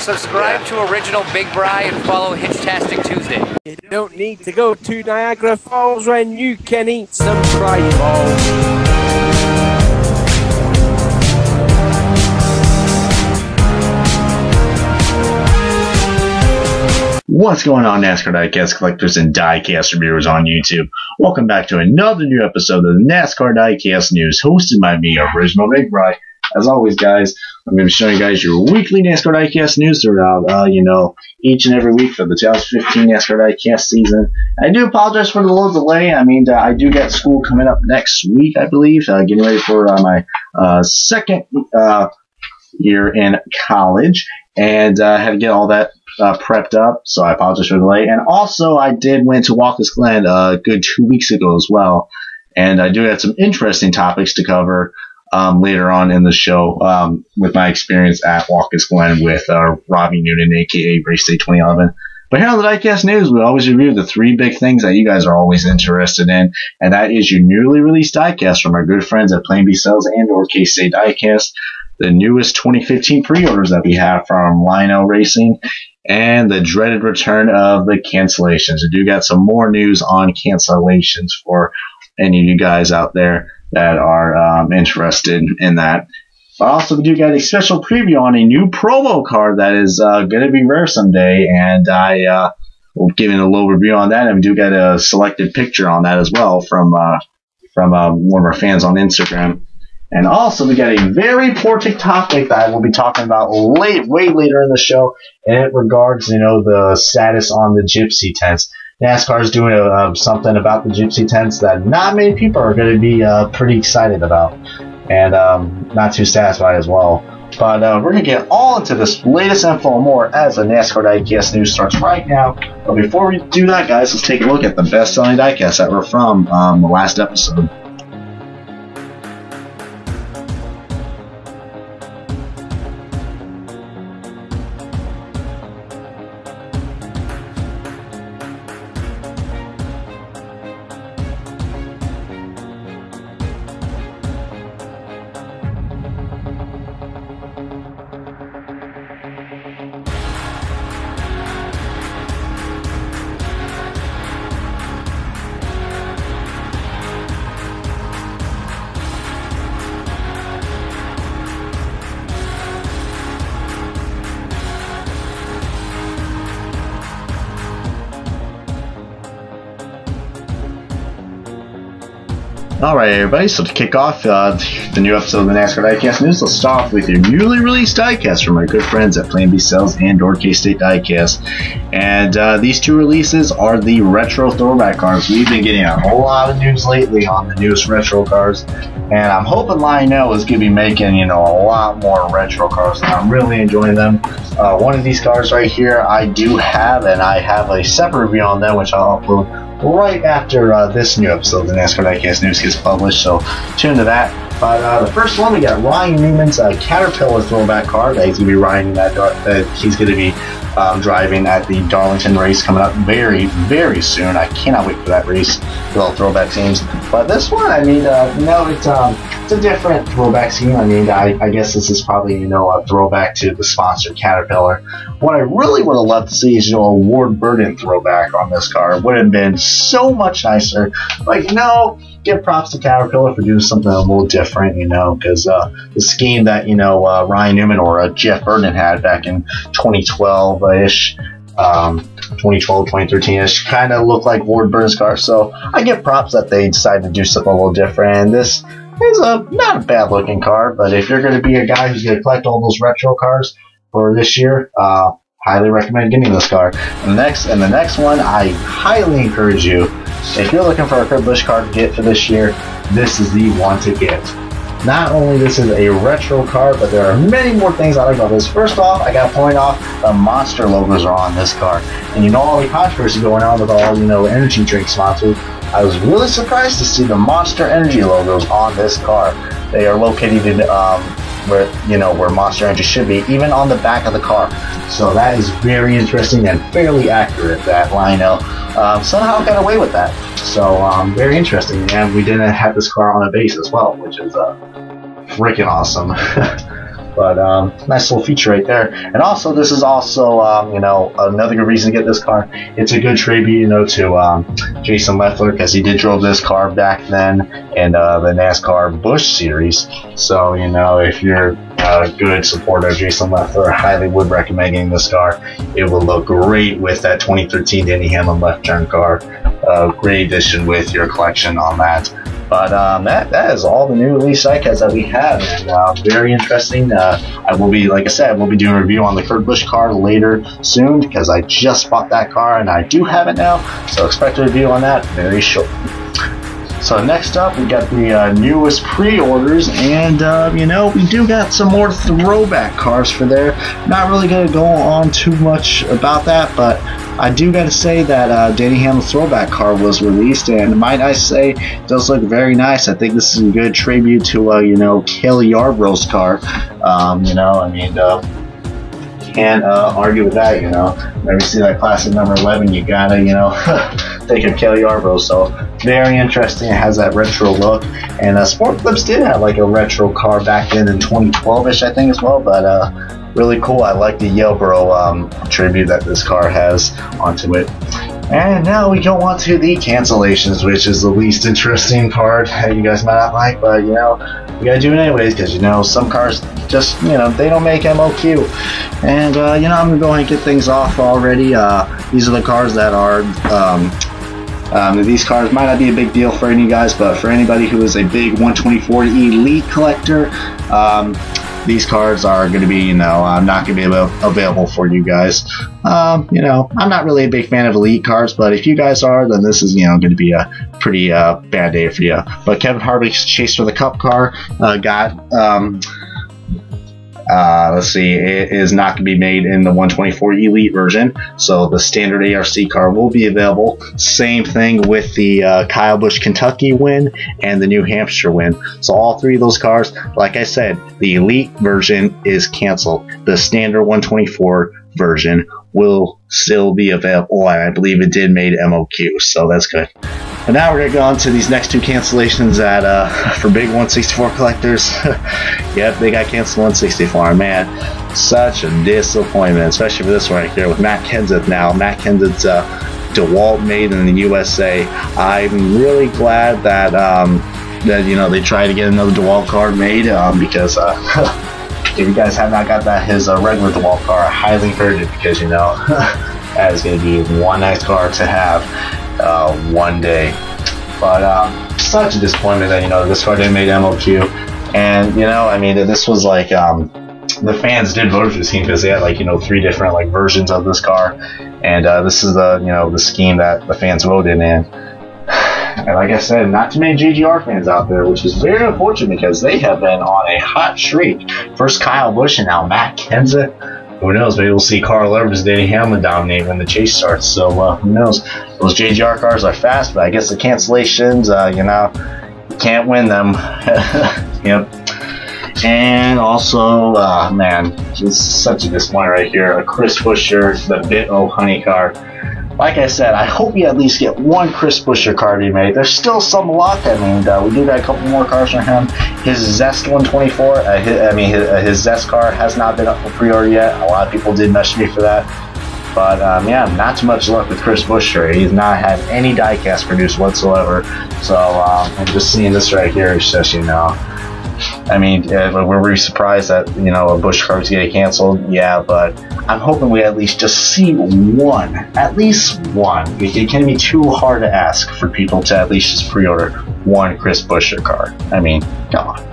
Subscribe to Original Big Bri and follow Hitchtastic Tuesday. You don't need to go to Niagara Falls when you can eat some fried balls. What's going on, NASCAR Diecast collectors and Diecast reviewers on YouTube? Welcome back to another new episode of the NASCAR Diecast News, hosted by me, Original Big Bri. As always, guys, I'm going to be showing you guys your weekly NASCAR Diecast news throughout, each and every week for the 2015 NASCAR Diecast season. I do apologize for the little delay. I do get school coming up next week, I believe, getting ready for my second year in college, and I had to get all that prepped up, so I apologize for the delay. And also, I went to Watkins Glen a good 2 weeks ago as well, and I do have some interesting topics to cover later on in the show with my experience at Watkins Glen with Robbie Noonan, aka Race Day 2011. But here on the Diecast News, we always review the three big things that you guys are always interested in, and that is your newly released diecast from our good friends at Plain B Sales and or K-State Diecast, the newest 2015 pre-orders that we have from Lionel Racing, and the dreaded return of the cancellations. We do got some more news on cancellations for any of you guys out there that are interested in that. But also, we do get a special preview on a new promo card that is going to be rare someday, and I will give you a little review on that, and we do get a selected picture on that as well from one of our fans on Instagram. And also, we got a very important topic that I will be talking about way later in the show, and it regards, the status on the Gypsy tents. NASCAR is doing something about the Gypsy tents that not many people are going to be pretty excited about, and not too satisfied as well. But we're going to get all into this latest info and more as the NASCAR Diecast News starts right now. But before we do that, guys, let's take a look at the best-selling diecasts that were from the last episode. Alright, everybody, so to kick off the new episode of the NASCAR Diecast News, let's start off with your newly released diecast from our good friends at Plain B Sales and or K-State Diecast. And these two releases are the retro throwback cards. We've been getting a whole lot of news lately on the newest retro cards, and I'm hoping Lionel is going to be making, a lot more retro cards, and I'm really enjoying them. One of these cards right here I do have, and I have a separate review on them, which I'll upload right after this new episode of the NASCAR Diecast News gets published, so tune to that. But the first one, we got Ryan Newman's Caterpillar throwback card that he's going to be riding he's going to be driving at the Darlington race coming up very, very soon. I cannot wait for that race with all throwback teams. But this one, it's a different throwback scheme. I guess this is probably, a throwback to the sponsor Caterpillar. What I really would have loved to see is, a Ward Burden throwback on this car. It would have been so much nicer. Give props to Caterpillar for doing something a little different, because the scheme that, Ryan Newman or Jeff Burton had back in 2012-ish, 2013-ish, kind of looked like Ward Burton's car. So I give props that they decided to do something a little different. And this is not a bad looking car, but if you're going to be a guy who's going to collect all those retro cars for this year, highly recommend getting this car. And the next one, I highly encourage you, if you're looking for a Kurt Busch car to get for this year, this is the one to get. Not only this is a retro car, but there are many more things I like about this. First off, I got to point off the Monster logos are on this car. And all the controversy going on with all, energy drink sponsors, I was really surprised to see the Monster Energy logos on this car. They are located in where Monster Energy should be, even on the back of the car. So that is very interesting and fairly accurate that Lionel somehow got away with that. So very interesting. And we didn't have this car on a base as well, which is freaking awesome. But nice little feature right there. And also, this is also, you know, another good reason to get this car. It's a good tribute, you know, to Jason Leffler, because he did drove this car back then in the NASCAR Busch Series. So, you know, if you're a good supporter of Jason Leffler, I highly would recommend getting this car. It will look great with that 2013 Denny Hamlin left turn car. Great addition with your collection on that. But that is all the new release diecast that we have, and very interesting. I will be, like I said, we'll be doing a review on the Kurt Busch car later soon, because I just bought that car and I do have it now, so expect a review on that very shortly. So next up, we got the newest pre-orders, and you know, we do got some more throwback cars for there. Not really going to go on too much about that, but I do got to say that Denny Hamlin's throwback car was released, and might I say, it does look very nice. I think this is a good tribute to you know, Cale Yarborough's car. You know, I mean, can't argue with that. You know, whenever you see that classic number 11, you gotta, you know, think of Cale Yarborough. So very interesting. It has that retro look, and Sport Clips did have like a retro car back then in 2012ish, I think, as well. But really cool. I like the Yarborough tribute that this car has onto it. And now we go on to the cancellations, which is the least interesting part that you guys might not like, but you know, we gotta do it anyways, because you know, some cars just, you know, they don't make MOQ. And you know, I'm gonna go ahead and get things off already. These are the cars that are these cars might not be a big deal for any of you guys, but for anybody who is a big 124 Elite collector, these cards are going to be, you know, not going to be available for you guys. You know, I'm not really a big fan of Elite cards, but if you guys are, then this is, you know, going to be a pretty bad day for you. But Kevin Harvick's Chase for the Cup car got let's see, it is not going to be made in the 124 Elite version, so the standard ARC car will be available. Same thing with the Kyle Busch Kentucky win and the New Hampshire win. So all three of those cars, like I said, the Elite version is canceled. The standard 124 version will still be available, and I believe it did made MOQ, so that's good. And now we're going to go on to these next two cancellations that, for big 164 collectors. Yep, they got canceled 164. Man, such a disappointment, especially for this one right here with Matt Kenseth now. Matt Kenseth's DeWalt made in the USA. I'm really glad that, that, you know, they tried to get another DeWalt card made, because if you guys have not got that, his regular DeWalt car, I highly encourage it, because, you know, that is going to be one nice car to have one day. But such a disappointment that, you know, this car didn't make MOQ. And, you know, I mean, this was like the fans did vote for the scheme, because they had, like, you know, 3 different like versions of this car, and this is the, you know, the scheme that the fans voted in. And like I said, not too many JGR fans out there, which is very unfortunate, because they have been on a hot streak. First Kyle Busch, and now Matt Kenseth. Who knows? Maybe we'll see Carl Edwards and Denny Hamlin dominate when the chase starts. So who knows? Those JGR cars are fast, but I guess the cancellations, you know, you can't win them. Yep. And also, man, it's such a disappointment right here. A Chris Buescher, the Bit O Honey car. Like I said, I hope you at least get one Chris Buescher car to be made. There's still some luck. I mean, we do got a couple more cars from him. His Zest 124, his Zest car has not been up for pre-order yet. A lot of people did message me for that. But, yeah, not too much luck with Chris Buescher. He's not had any diecast produced whatsoever. So, I'm just seeing this right here. It's just, you know, I mean, were we surprised that, you know, a Busch car was getting canceled? Yeah, but I'm hoping we at least just see one. At least one. It can't be too hard to ask for people to at least just pre-order one Chris Buescher car. I mean, come on.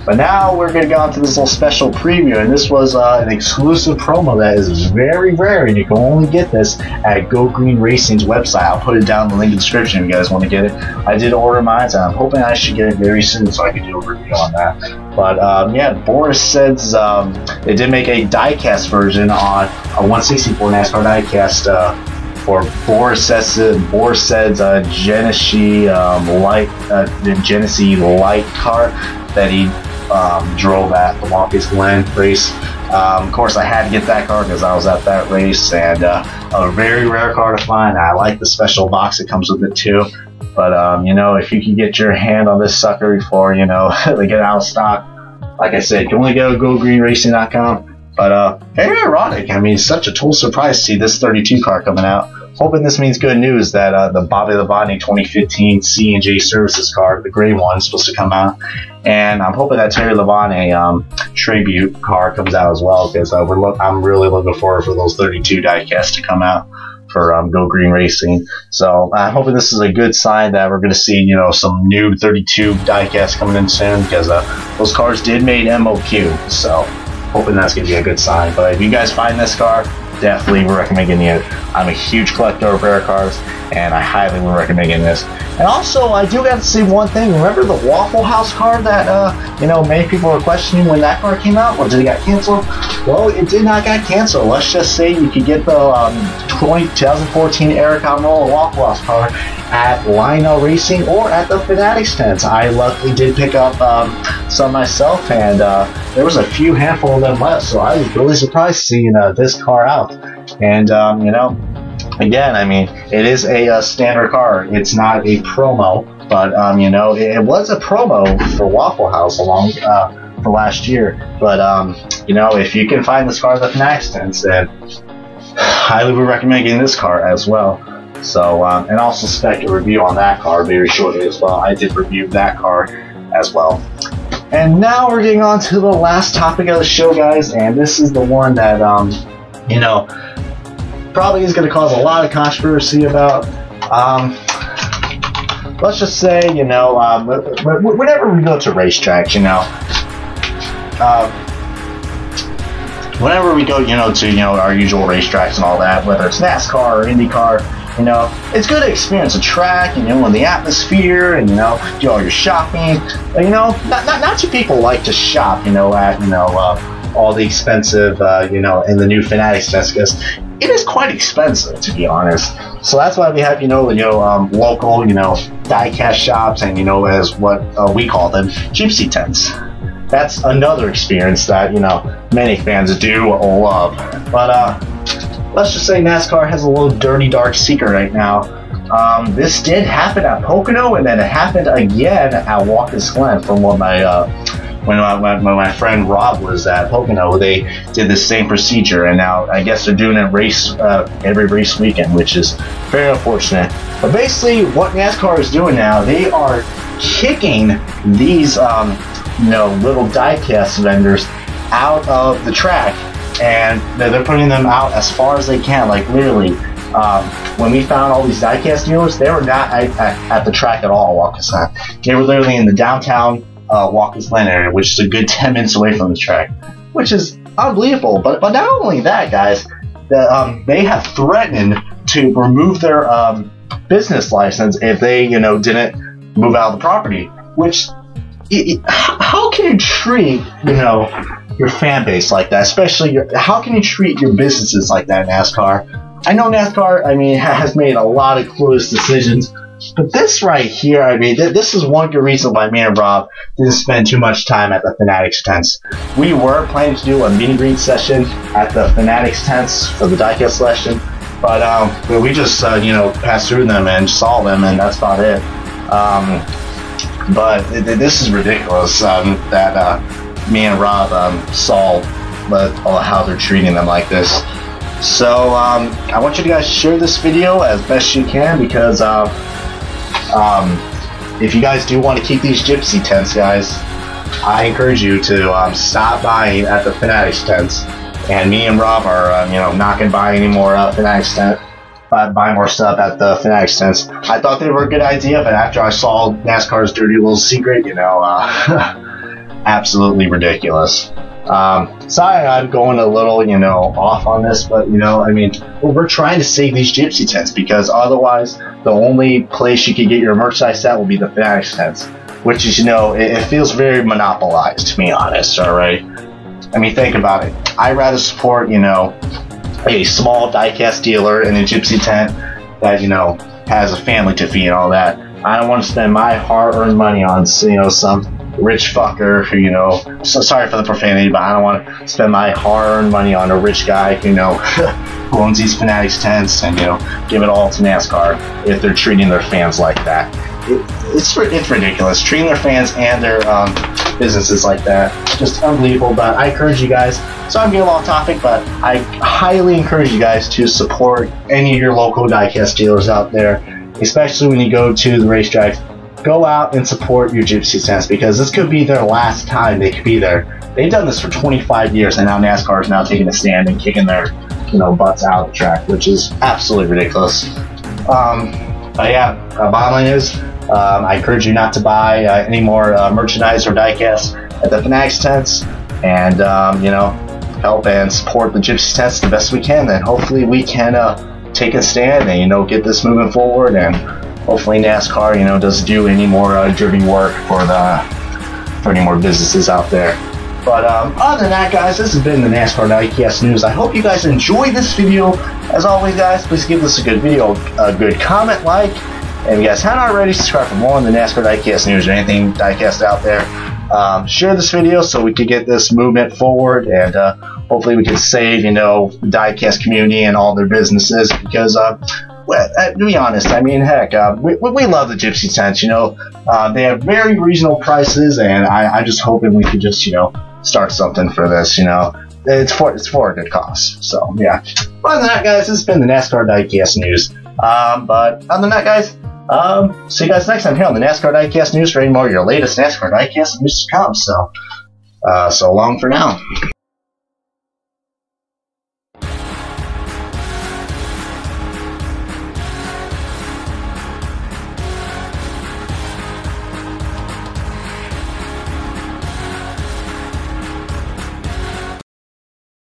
But now we're going to go on to this little special preview, and this was an exclusive promo that is very rare, and you can only get this at Go Green Racing's website. I'll put it down in the link in the description if you guys want to get it. I did order mine, and I'm hoping I should get it very soon so I can do a review on that. But yeah, Boris says they did make a diecast version on a 164 NASCAR diecast for Boris says Genesee Light car that he drove at the Watkins Glen race. Of course, I had to get that car because I was at that race, and a very rare car to find. I like the special box that comes with it too. But you know, if you can get your hand on this sucker before, you know, they get out of stock, Like I said, you can only go to gogreenracing.com. But very ironic. I mean, such a total surprise to see this 32 car coming out. Hoping this means good news that the Bobby Labonte 2015 C&J Services car, the gray one, is supposed to come out. And I'm hoping that Terry Labonte tribute car comes out as well, because I'm really looking forward for those 32 diecasts to come out for Go Green Racing. So I'm hoping this is a good sign that we're going to see, you know, some new 32 diecasts coming in soon, because those cars did made MOQ. So hoping that's going to be a good sign. But if you guys find this car, definitely recommend getting it. I'm a huge collector of rare cars, and I highly would recommend getting this. And also, I do got to say one thing. Remember the Waffle House car that, you know, many people were questioning when that car came out? Or did it get canceled? Well, it did not get canceled. Let's just say you could get the 2014 Eric Almirola Waffle House car at Lionel Racing or at the Fanatics tents. I luckily did pick up some myself, and there was a few handful of them left, so I was really surprised seeing this car out. And, you know, again, I mean, it is a standard car. It's not a promo, but, you know, it was a promo for Waffle House along for last year. But, you know, if you can find this car at the Fanatics tents, then highly would recommend getting this car as well. So, and I'll suspect a review on that car very shortly as well. I did review that car as well. And now we're getting on to the last topic of the show, guys, and this is the one that, you know, probably is going to cause a lot of controversy about. Let's just say, you know, whenever we go to racetracks, you know, whenever we go, you know, to, you know, our usual racetracks and all that, whether it's NASCAR or IndyCar, you know, it's good to experience a track, you know, and the atmosphere, and, you know, do all your shopping. You know, not too people like to shop, you know, at, you know, all the expensive, you know, in the new Fanatics test, because it is quite expensive, to be honest. So that's why we have, you know, local, you know, diecast shops, and, you know, as what we call them, Gypsy tents. That's another experience that, you know, many fans do love. But let's just say NASCAR has a little dirty, dark secret right now. This did happen at Pocono, and then it happened again at Watkins Glen. From what when my friend Rob was at Pocono, they did the same procedure, and now I guess they're doing it every race weekend, which is very unfortunate. But basically, what NASCAR is doing now, they are kicking these you know, little diecast vendors out of the track, and they're putting them out as far as they can. Like, literally, when we found all these diecast dealers, they were not at the track at all, Watkins Glen. They were literally in the downtown Watkins Glen area, which is a good 10 minutes away from the track, which is unbelievable. But not only that, guys, they have threatened to remove their business license if they, you know, didn't move out of the property. Which, how can you treat, you know, your fan base like that? Especially, how can you treat your businesses like that, NASCAR? I know NASCAR, I mean, has made a lot of clueless decisions, but this right here, I mean, this is one good reason why me and Rob didn't spend too much time at the Fanatics tents. We were planning to do a meet and greet session at the Fanatics tents for the diecast selection, but we just, you know, passed through them and saw them, and that's about it. But this is ridiculous that me and Rob saw how they're treating them like this. So I want you guys to share this video as best you can, because if you guys do want to keep these Gypsy tents, guys, I encourage you to stop by at the Fanatics tents. And me and Rob are, you know, not going to buy any more Fanatics tent. Buy more stuff at the Fanatics tents. I thought they were a good idea, but after I saw NASCAR's dirty little secret, you know, absolutely ridiculous. Sorry, I'm going a little, you know, off on this, but, you know, I mean, we're trying to save these Gypsy tents, because otherwise the only place you can get your merchandise at will be the Fanatics tents, which is, you know, it feels very monopolized, to be honest. All right, I mean, think about it. I'd rather support, you know, a small diecast dealer in a Gypsy tent that, you know, has a family to feed and all that. I don't want to spend my hard-earned money on, you know, some rich fucker who, you know, so sorry for the profanity, but I don't want to spend my hard-earned money on a rich guy, you know, who owns these Fanatics tents, and, you know, give it all to NASCAR if they're treating their fans like that. It's ridiculous, treating their fans and their businesses like that. Just unbelievable. But I encourage you guys. So I'm getting off topic, but I highly encourage you guys to support any of your local diecast dealers out there, especially when you go to the racetracks. Go out and support your Gypsy tents, because this could be their last time they could be there. They've done this for 25 years, and now NASCAR is now taking a stand and kicking their, butts out of the track, which is absolutely ridiculous. But yeah, bottom line is, I encourage you not to buy any more merchandise or diecast at the Fanatics tents, and help and support the Gypsy tents the best we can. And hopefully we can take a stand and get this moving forward, and hopefully NASCAR doesn't do any more dirty work for any more businesses out there. But other than that, guys, this has been the NASCAR Diecast News. I hope you guys enjoyed this video. As always, guys, please give this a good video, a good comment, like, and if you guys haven't already, subscribe for more on the NASCAR Diecast News or anything diecast out there. Share this video so we could get this movement forward, and hopefully we can save, the diecast community and all their businesses, because to be honest, I mean, heck, we love the Gypsy tents. They have very reasonable prices, and I'm just hoping we could just start something for this. It's for a good cause. So yeah. Other than that, guys, this has been the NASCAR Diecast News. But other than that, guys, see you guys next time here on the NASCAR Diecast News for any more of your latest NASCAR Diecast news to come. So long for now.